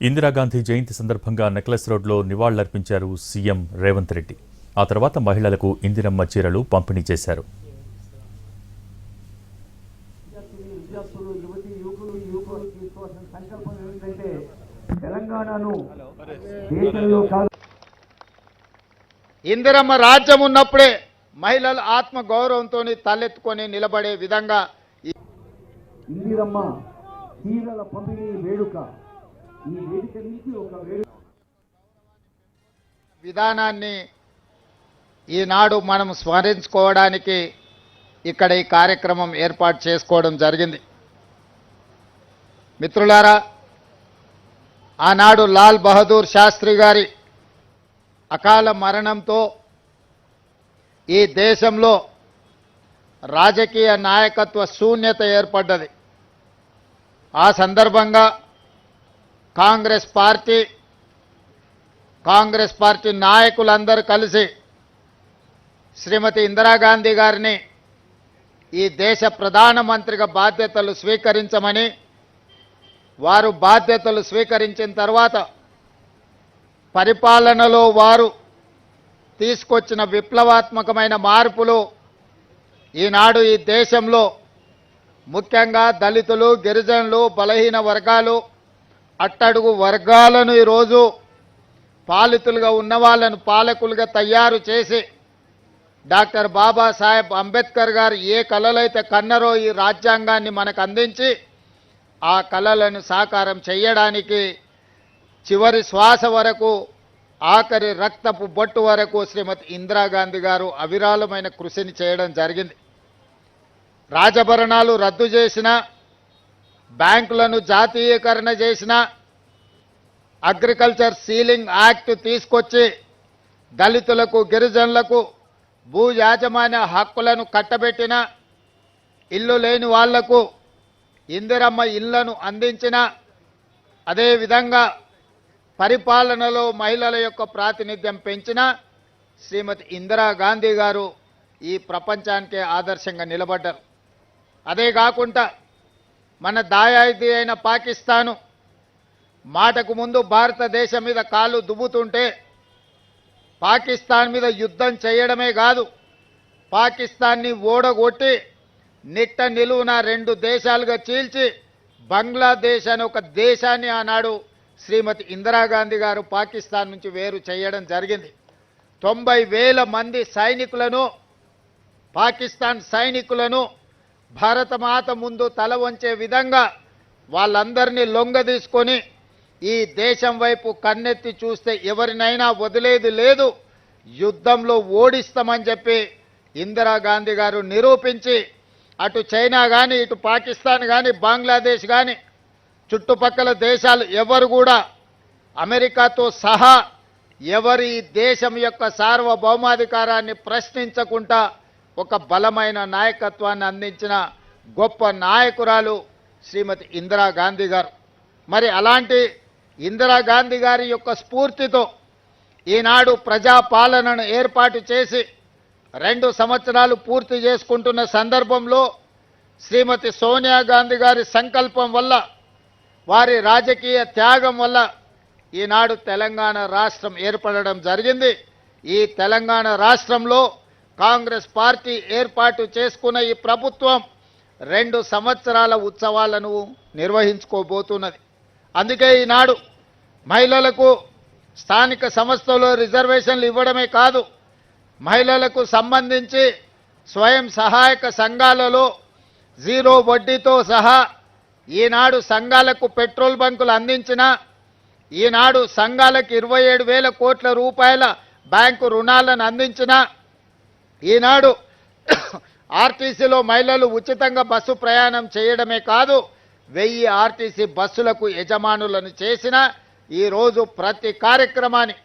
ఇందిరాగాంధీ జయంతి సందర్భంగా నెక్లెస్ రోడ్లో నివాళులర్పించారు సీఎం రేవంత్ రెడ్డి. ఆ తర్వాత మహిళలకు ఇందిరమ్మ చీరలు పంపిణీ చేశారు. ఇందిరమ్మ రాజ్యం ఉన్నప్పుడే మహిళలు ఆత్మ గౌరవంతో తలెత్తుకొని నిలబడే విధంగా ఇందిరమ్మ చీరల పంపిణీ వేడుక ఈ వేదిక నుంచి ఒక విధానాన్ని ఈనాడు మనం స్మరించుకోవడానికి ఇక్కడ ఈ కార్యక్రమం ఏర్పాటు చేసుకోవడం జరిగింది. మిత్రులారా, ఆనాడు లాల్ బహదూర్ శాస్త్రి గారి అకాల మరణంతో ఈ దేశంలో రాజకీయ నాయకత్వ శూన్యత ఏర్పడ్డది. ఆ సందర్భంగా కాంగ్రెస్ పార్టీ నాయకులందరూ కలిసి శ్రీమతి ఇందిరాగాంధీ గారిని ఈ దేశ ప్రధానమంత్రిగా బాధ్యతలు స్వీకరించమని, వారు బాధ్యతలు స్వీకరించిన తర్వాత పరిపాలనలో వారు తీసుకొచ్చిన విప్లవాత్మకమైన మార్పులు ఈనాడు ఈ దేశంలో ముఖ్యంగా దళితులు, గిరిజనులు, బలహీన వర్గాలు, అట్టడుగు వర్గాలను ఈరోజు పాలితులుగా ఉన్న వాళ్ళను పాలకులుగా తయారు చేసి డాక్టర్ బాబాసాహెబ్ అంబేద్కర్ గారు ఏ కలలైతే కన్నరో ఈ రాజ్యాంగాన్ని మనకు అందించి ఆ కలలను సాకారం చేయడానికి చివరి శ్వాస వరకు, ఆఖరి రక్తపు బొట్టు వరకు శ్రీమతి ఇందిరాగాంధీ గారు అవిరాళమైన కృషిని చేయడం జరిగింది. రాజభరణాలు రద్దు చేసిన, బ్యాంకులను జాతీయకరణ చేసిన, అగ్రికల్చర్ సీలింగ్ యాక్ట్ తీసుకొచ్చి దళితులకు, గిరిజనులకు భూ యాజమాన్య హక్కులను కట్టబెట్టిన, ఇల్లు లేని వాళ్లకు ఇందిరమ్మ ఇళ్లను అందించిన, అదేవిధంగా పరిపాలనలో మహిళల యొక్క ప్రాతినిధ్యం పెంచిన శ్రీమతి ఇందిరాగాంధీ గారు ఈ ప్రపంచానికే ఆదర్శంగా నిలబడ్డారు. అదే కాకుండా మన దాయాది అయిన పాకిస్తాను మాటకు ముందు భారతదేశం మీద కాలు దువ్వుతుంటే పాకిస్తాన్ మీద యుద్ధం చేయడమే కాదు, పాకిస్తాన్ని ఓడగొట్టి నిట్ట నిలువున 2 దేశాలుగా చీల్చి బంగ్లాదేశ్ అనే ఒక దేశాన్ని ఆనాడు శ్రీమతి ఇందిరాగాంధీ గారు పాకిస్తాన్ నుంచి వేరు చేయడం జరిగింది. 90,000 మంది సైనికులను, పాకిస్తాన్ సైనికులను భారతమాత ముందు తల వంచే విధంగా వాళ్ళందరినీ లొంగదీసుకొని ఈ దేశం వైపు కన్నెత్తి చూస్తే ఎవరినైనా వదిలేది లేదు, యుద్ధంలో ఓడిస్తామని చెప్పి ఇందిరాగాంధీ గారు నిరూపించి అటు చైనా కానీ, ఇటు పాకిస్తాన్ కానీ, బంగ్లాదేశ్ కానీ, చుట్టుపక్కల దేశాలు ఎవరు కూడా అమెరికాతో సహా ఎవరి దేశం యొక్క సార్వభౌమాధికారాన్ని ప్రశ్నించకుండా ఒక బలమైన నాయకత్వాన్ని అందించిన గొప్ప నాయకురాలు శ్రీమతి ఇందిరాగాంధీ గారు. మరి అలాంటి ఇందిరాగాంధీ గారి యొక్క స్ఫూర్తితో ఈనాడు ప్రజాపాలనను ఏర్పాటు చేసి 2 సంవత్సరాలు పూర్తి చేసుకుంటున్న సందర్భంలో శ్రీమతి సోనియా గాంధీ గారి సంకల్పం వల్ల, వారి రాజకీయ త్యాగం వల్ల ఈనాడు తెలంగాణ రాష్ట్రం ఏర్పడడం జరిగింది. ఈ తెలంగాణ రాష్ట్రంలో కాంగ్రెస్ పార్టీ ఏర్పాటు చేసుకున్న ఈ ప్రభుత్వం 2 సంవత్సరాల ఉత్సవాలను నిర్వహించుకోబోతున్నది. అందుకే ఈనాడు మహిళలకు స్థానిక సంస్థల్లో రిజర్వేషన్లు ఇవ్వడమే కాదు, మహిళలకు సంబంధించి స్వయం సహాయక సంఘాలలో 0 వడ్డీతో సహా ఈనాడు సంఘాలకు పెట్రోల్ బంకులు అందించిన, ఈనాడు సంఘాలకు 27,000 కోట్ల రూపాయల బ్యాంకు రుణాలను అందించిన, ఈనాడు ఆర్టీసీలో మహిళలు ఉచితంగా బస్సు ప్రయాణం చేయడమే కాదు 1000 ఆర్టీసీ బస్సులకు యజమానులను చేసిన, ఈరోజు ప్రతి కార్యక్రమాన్ని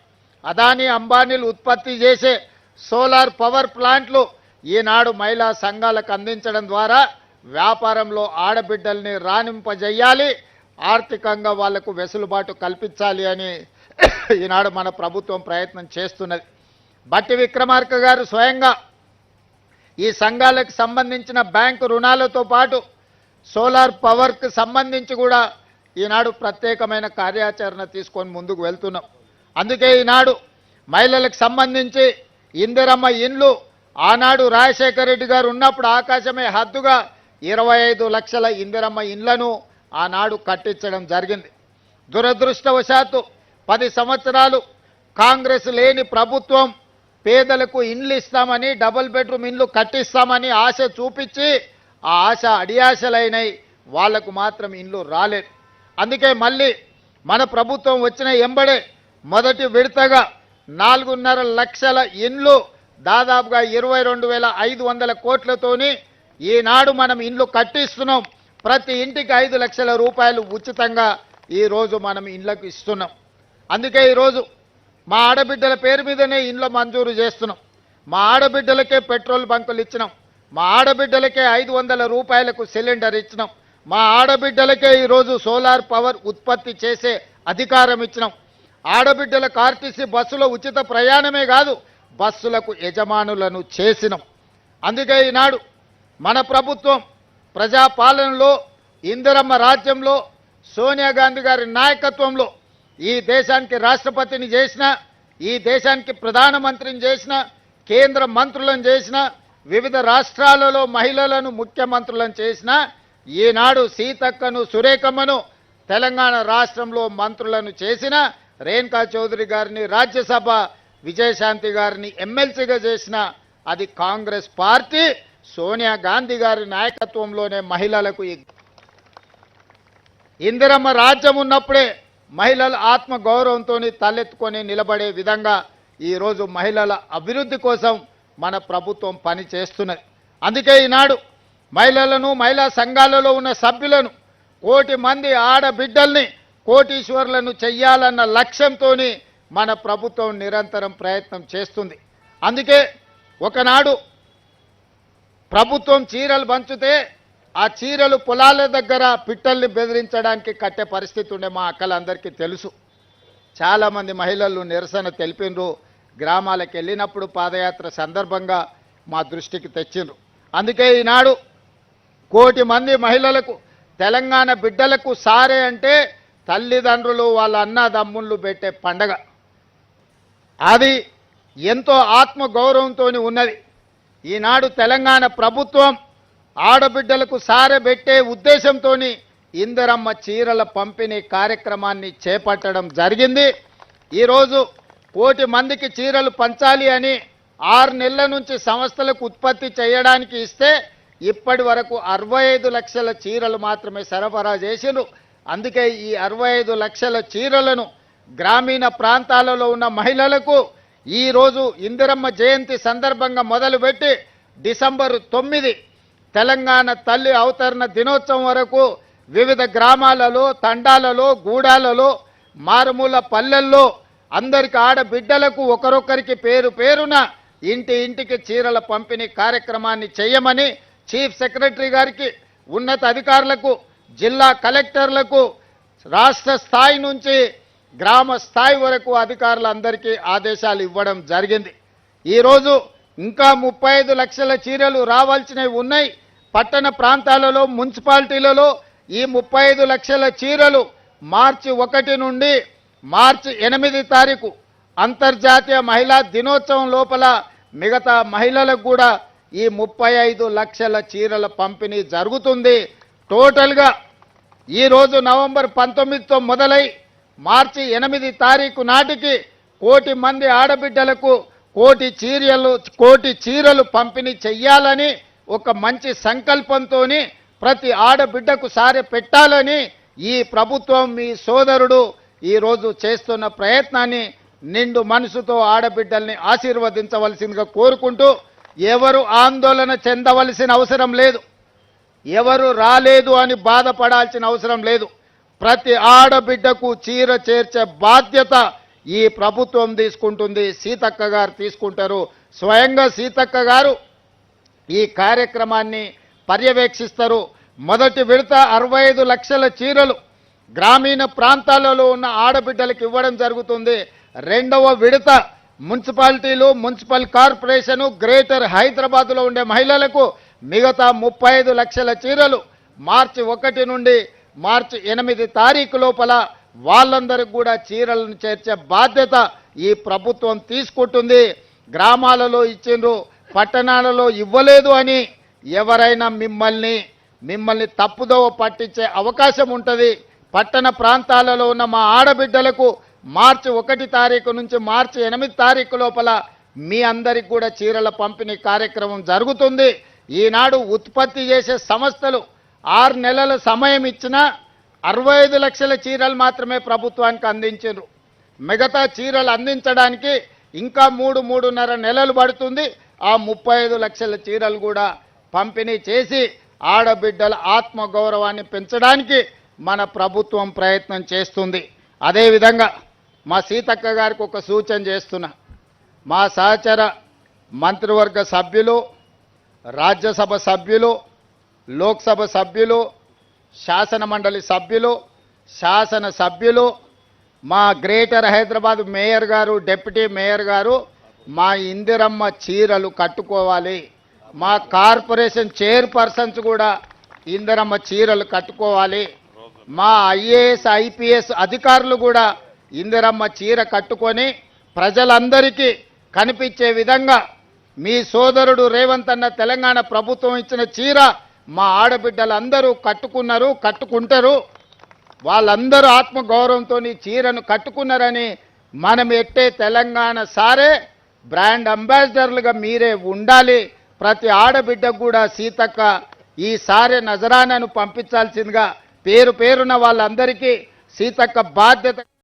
అదానీ అంబానీలు ఉత్పత్తి చేసే సోలార్ పవర్ ప్లాంట్లు ఈనాడు మహిళా సంఘాలకు అందించడం ద్వారా వ్యాపారంలో ఆడబిడ్డల్ని రాణింపజేయాలి, ఆర్థికంగా వాళ్లకు వెసులుబాటు కల్పించాలి అని ఈనాడు మన ప్రభుత్వం ప్రయత్నం చేస్తున్నది. బట్టి విక్రమార్క గారు స్వయంగా ఈ సంఘాలకు సంబంధించిన బ్యాంకు రుణాలతో పాటు సోలార్ పవర్కి సంబంధించి కూడా ఈనాడు ప్రత్యేకమైన కార్యాచరణ తీసుకొని ముందుకు వెళ్తున్నాం. అందుకే ఈనాడు మహిళలకు సంబంధించి ఇందిరమ్మ ఇండ్లు ఆనాడు రాజశేఖర రెడ్డి గారు ఉన్నప్పుడు ఆకాశమే హద్దుగా 25 లక్షల ఇందిరమ్మ ఇండ్లను ఆనాడు కట్టించడం జరిగింది. దురదృష్టవశాత్తు 10 సంవత్సరాలు కాంగ్రెస్ లేని ప్రభుత్వం పేదలకు ఇండ్లు ఇస్తామని, డబుల్ బెడ్రూమ్ ఇండ్లు కట్టిస్తామని ఆశ చూపించి ఆ ఆశ అడియాశలైనవి, వాళ్లకు మాత్రం ఇండ్లు రాలేదు. అందుకే మళ్ళీ మన ప్రభుత్వం వచ్చిన ఎంబడే మొదటి విడతగా 4.5 లక్షల ఇండ్లు దాదాపుగా 22,500 కోట్లతోని ఈనాడు మనం ఇండ్లు కట్టిస్తున్నాం. ప్రతి ఇంటికి 5 లక్షల రూపాయలు ఉచితంగా ఈరోజు మనం ఇండ్లకు ఇస్తున్నాం. అందుకే ఈరోజు మా ఆడబిడ్డల పేరు మీదనే ఇండ్లు మంజూరు చేస్తున్నాం. మా ఆడబిడ్డలకే పెట్రోల్ బంకులు ఇచ్చినాం. మా ఆడబిడ్డలకే 500 రూపాయలకు సిలిండర్ ఇచ్చినాం. మా ఆడబిడ్డలకే ఈరోజు సోలార్ పవర్ ఉత్పత్తి చేసే అధికారం ఇచ్చినాం. ఆడబిడ్డలకు ఆర్టీసీ బస్సులో ఉచిత ప్రయాణమే కాదు, బస్సులకు యజమానులను చేసినాం. అందుకే ఈనాడు మన ప్రభుత్వం ప్రజాపాలనలో ఇందిరమ్మ రాజ్యంలో సోనియా గాంధీ గారి నాయకత్వంలో ఈ దేశానికి రాష్ట్రపతిని చేసిన, ఈ దేశానికి ప్రధానమంత్రిని చేసిన, కేంద్ర మంత్రులను చేసిన, వివిధ రాష్ట్రాలలో మహిళలను ముఖ్యమంత్రులను చేసిన, ఈనాడు సీతక్కను సురేఖమ్మను తెలంగాణ రాష్ట్రంలో మంత్రులను చేసిన, రేణుకా చౌదరి గారిని రాజ్యసభ, విజయశాంతి గారిని ఎమ్మెల్సీగా చేసిన అది కాంగ్రెస్ పార్టీ సోనియా గాంధీ గారి నాయకత్వంలోనే మహిళలకు ఇందిరమ్మ రాజ్యం ఉన్నప్పుడే మహిళల ఆత్మ గౌరవంతో తలెత్తుకొని నిలబడే విధంగా ఈరోజు మహిళల అభివృద్ధి కోసం మన ప్రభుత్వం పని చేస్తున్నది. అందుకే ఈనాడు మహిళలను, మహిళా సంఘాలలో ఉన్న సభ్యులను 1 కోటి మంది ఆడబిడ్డల్ని కోటీశ్వర్లను చెయ్యాలన్న లక్ష్యంతో మన ప్రభుత్వం నిరంతరం ప్రయత్నం చేస్తుంది. అందుకే ఒకనాడు ప్రభుత్వం చీరలు పంచితే ఆ చీరలు పొలాల దగ్గర పిట్టల్ని బెదిరించడానికి కట్టే పరిస్థితి ఉండే మా అక్కలందరికీ తెలుసు. చాలామంది మహిళలు నిరసన తెలిపినరు. గ్రామాలకు వెళ్ళినప్పుడు పాదయాత్ర సందర్భంగా మా దృష్టికి తెచ్చిండ్రు. అందుకే ఈనాడు 1 కోటి మంది మహిళలకు, తెలంగాణ బిడ్డలకు సారే అంటే తల్లిదండ్రులు వాళ్ళ అన్నదమ్ముళ్ళు పెట్టే పండగ. అది ఎంతో ఆత్మగౌరవంతో ఉన్నది. ఈనాడు తెలంగాణ ప్రభుత్వం ఆడబిడ్డలకు సారె పెట్టే ఉద్దేశంతో ఇందిరమ్మ చీరల పంపిణీ కార్యక్రమాన్ని చేపట్టడం జరిగింది. ఈరోజు 1 కోటి మందికి చీరలు పంచాలి అని 6 నెలల నుంచి సంస్థలకు ఉత్పత్తి చేయడానికి ఇస్తే ఇప్పటి వరకు 65 లక్షల చీరలు మాత్రమే సరఫరా చేసిండ్రు. అందుకే ఈ 65 లక్షల చీరలను గ్రామీణ ప్రాంతాలలో ఉన్న మహిళలకు ఈరోజు ఇందిరమ్మ జయంతి సందర్భంగా మొదలుపెట్టి డిసెంబర్ 9 తెలంగాణ తల్లి అవతరణ దినోత్సవం వరకు వివిధ గ్రామాలలో, తండాలలో, గూడాలలో, మారుమూల పల్లెల్లో అందరికి ఆడబిడ్డలకు ఒకరొకరికి పేరు పేరున ఇంటికి చీరల పంపిణీ కార్యక్రమాన్ని చేయమని చీఫ్ సెక్రటరీ గారికి, ఉన్నత అధికారులకు, జిల్లా కలెక్టర్లకు, రాష్ట్ర స్థాయి నుంచి గ్రామ స్థాయి వరకు అధికారులందరికీ ఆదేశాలు ఇవ్వడం జరిగింది. ఈరోజు ఇంకా 35 లక్షల చీరలు రావాల్సినవి ఉన్నాయి. పట్టణ ప్రాంతాలలో, మున్సిపాలిటీలలో ఈ 35 లక్షల చీరలు మార్చి 1 నుండి మార్చి 8 తారీఖు అంతర్జాతీయ మహిళా దినోత్సవం లోపల మిగతా మహిళలకు కూడా ఈ 35 లక్షల చీరల పంపిణీ జరుగుతుంది. టోటల్గా ఈరోజు నవంబర్ 19తో మొదలై మార్చి 8 తారీఖు నాటికి 1 కోటి మంది ఆడబిడ్డలకు 1 కోటి చీరలు పంపిణీ చెయ్యాలని ఒక మంచి సంకల్పంతో ప్రతి ఆడబిడ్డకు సారె పెట్టాలని ఈ ప్రభుత్వం, మీ సోదరుడు ఈరోజు చేస్తున్న ప్రయత్నాన్ని నిండు మనసుతో ఆడబిడ్డల్ని ఆశీర్వదించవలసిందిగా కోరుకుంటూ, ఎవరు ఆందోళన చెందవలసిన అవసరం లేదు, ఎవరు రాలేదు అని బాధపడాల్సిన అవసరం లేదు. ప్రతి ఆడబిడ్డకు చీర చేర్చే బాధ్యత ఈ ప్రభుత్వం తీసుకుంటుంది, సీతక్క గారు తీసుకుంటారు. స్వయంగా సీతక్క గారు ఈ కార్యక్రమాన్ని పర్యవేక్షిస్తారు. మొదటి విడత 65 లక్షల చీరలు గ్రామీణ ప్రాంతాలలో ఉన్న ఆడబిడ్డలకు ఇవ్వడం జరుగుతుంది. రెండవ విడత మున్సిపాలిటీలు, మున్సిపల్ కార్పొరేషను, గ్రేటర్ హైదరాబాద్లో ఉండే మహిళలకు మిగతా 35 లక్షల చీరలు మార్చి 1 నుండి మార్చి 8 తారీఖు లోపల వాళ్ళందరికీ కూడా చీరలను చేర్చే బాధ్యత ఈ ప్రభుత్వం తీసుకుంటుంది. గ్రామాలలో ఇచ్చిండ్రు, పట్టణాలలో ఇవ్వలేదు అని ఎవరైనా మిమ్మల్ని తప్పుదోవ పట్టించే అవకాశం ఉంటుంది. పట్టణ ప్రాంతాలలో ఉన్న మా ఆడబిడ్డలకు మార్చి 1 తారీఖు నుంచి మార్చి 8 తారీఖు లోపల మీ అందరికి కూడా చీరల పంపిణీ కార్యక్రమం జరుగుతుంది. ఈనాడు ఉత్పత్తి చేసే సంస్థలు 6 నెలల సమయం ఇచ్చినా 65 లక్షల చీరలు మాత్రమే ప్రభుత్వానికి అందించారు. మిగతా చీరలు అందించడానికి ఇంకా 3-3.5 నెలలు పడుతుంది. ఆ 35 లక్షల చీరలు కూడా పంపిణీ చేసి ఆడబిడ్డల ఆత్మగౌరవాన్ని పెంచడానికి మన ప్రభుత్వం ప్రయత్నం చేస్తుంది. అదేవిధంగా మా సీతక్క గారికి ఒక సూచన చేస్తున్నా. మా సహచర మంత్రివర్గ సభ్యులు, రాజ్యసభ సభ్యులు, లోక్సభ సభ్యులు, శాసన మండలి సభ్యులు, శాసన సభ్యులు, మా గ్రేటర్ హైదరాబాద్ మేయర్ గారు, డిప్యూటీ మేయర్ గారు మా ఇందిరమ్మ చీరలు కట్టుకోవాలి. మా కార్పొరేషన్ చైర్పర్సన్స్ కూడా ఇందిరమ్మ చీరలు కట్టుకోవాలి. మా ఐఏఎస్ ఐపీఎస్ అధికారులు కూడా ఇందిరమ్మ చీర కట్టుకొని ప్రజలందరికీ కనిపించే విధంగా మీ సోదరుడు రేవంత్ అన్న తెలంగాణ ప్రభుత్వం ఇచ్చిన చీర మా ఆడబిడ్డలందరూ కట్టుకున్నారు, కట్టుకుంటారు. వాళ్ళందరూ ఆత్మగౌరవంతో ఈ చీరను కట్టుకున్నారని మనం ఎట్టే తెలంగాణ సారే బ్రాండ్ అంబాసిడర్లుగా మీరే ఉండాలి. ప్రతి ఆడబిడ్డకు కూడా సీతక్క ఈ సారే నజరానాను పంపించాల్సిందిగా పేరున వాళ్ళందరికీ సీతక్క బాధ్యత